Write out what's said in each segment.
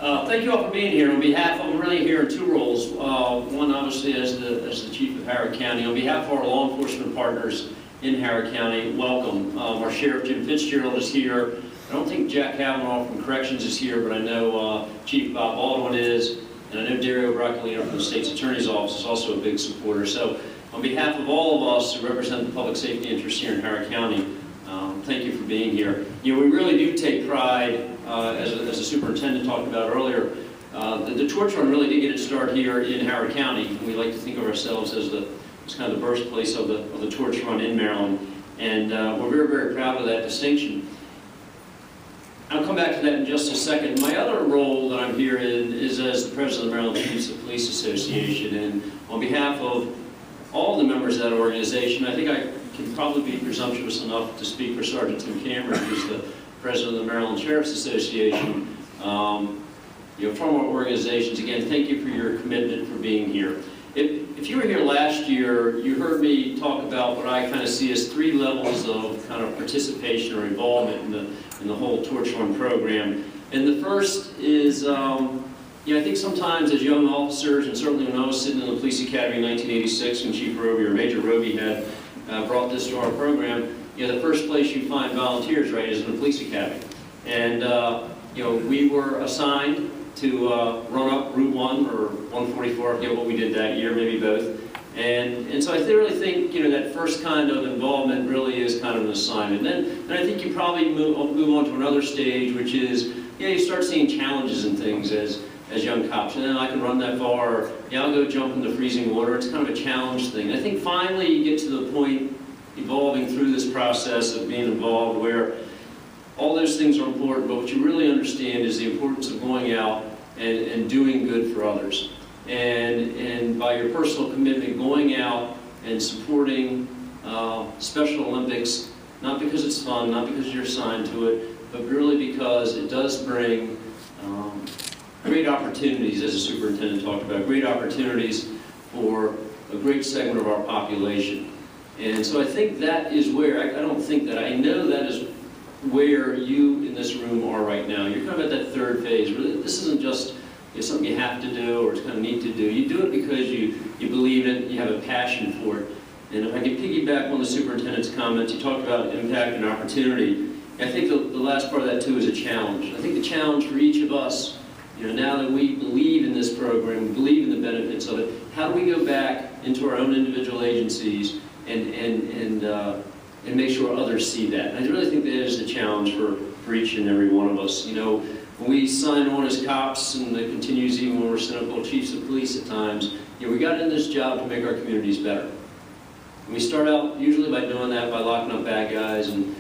Thank you all for being here. On behalf of, I'm really here in two roles. One, obviously, as the Chief of Howard County. On behalf of our law enforcement partners in Howard County, welcome. Our Sheriff Jim Fitzgerald is here. I don't think Jack Kavanaugh from Corrections is here, but I know Chief Bob Baldwin is, and I know Dario Broccolino from the State's Attorney's Office is also a big supporter. So, on behalf of all of us who represent the public safety interests here in Howard County, thank you for being here. You know, we really do take pride, as the superintendent talked about earlier, the torch run really did get its start here in Howard County. We like to think of ourselves as kind of the birthplace of the torch run in Maryland, and we're very, very proud of that distinction. I'll come back to that in just a second. My other role that I'm here in is as the president of the Maryland Chiefs of Police Association, and on behalf of all the members of that organization, I think I can probably be presumptuous enough to speak for Sergeant Tim Cameron, who's the president of the Maryland Sheriff's Association. You know, from our organizations, again, thank you for your commitment for being here. If you were here last year, you heard me talk about what I kind of see as three levels of kind of participation or involvement in the whole torch run program. And the first is, you know, I think sometimes as young officers, and certainly when I was sitting in the police academy in 1986 when Chief Roby or Major Roby had brought this to our program, you know, the first place you find volunteers, right, is in the police academy. And, you know, we were assigned to run up Route 1 or 144, I forget what we did that year, maybe both. And so I really think, you know, that first kind of involvement really is kind of an assignment. Then I think you probably move on to another stage, which is, you know, you start seeing challenges and things as young cops. And then I can run that far, or yeah, I'll go jump into freezing water. It's kind of a challenge thing. I think finally you get to the point evolving through this process of being involved where all those things are important, but what you really understand is the importance of going out and doing good for others. And by your personal commitment, going out and supporting Special Olympics, not because it's fun, not because you're assigned to it, but really because it does bring great opportunities, as the superintendent talked about, great opportunities for a great segment of our population. And so I think that is where, I don't think that, I know that is where you in this room are right now. You're kind of at that third phase. This isn't just, you know, something you have to do or it's kind of neat to do. You do it because you believe in it, you have a passion for it. And if I can piggyback on the superintendent's comments, he talked about impact and opportunity. I think the last part of that too is a challenge. I think the challenge for each of us, you know, now that we believe in this program, we believe in the benefits of it, how do we go back into our own individual agencies and make sure others see that? And I really think that is the challenge for each and every one of us. You know, when we sign on as cops, and it continues even when we're cynical chiefs of police at times, you know, we got in this job to make our communities better. And we start out usually by doing that, by locking up bad guys and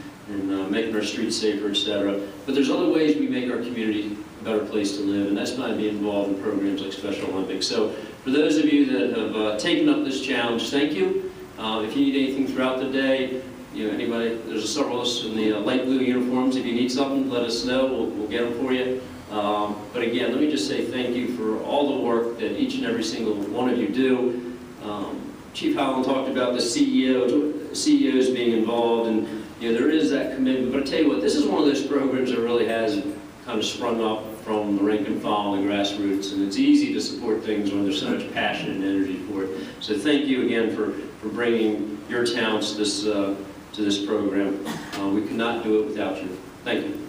making our streets safer, etc. But there's other ways we make our community a better place to live, and that's by being involved in programs like Special Olympics. So for those of you that have taken up this challenge, thank you. If you need anything throughout the day, you know, anybody, there's several of us in the light blue uniforms. If you need something, let us know. We'll get them for you. But again, let me just say thank you for all the work that each and every single one of you do. Chief Howland talked about the CEOs being involved, and you know, there is that commitment. But I tell you what, this is one of those programs that really has kind of sprung up from the rank and file and the grassroots, and it's easy to support things when there's so much passion and energy for it. So thank you again for bringing your talents to this program. We could not do it without you. Thank you.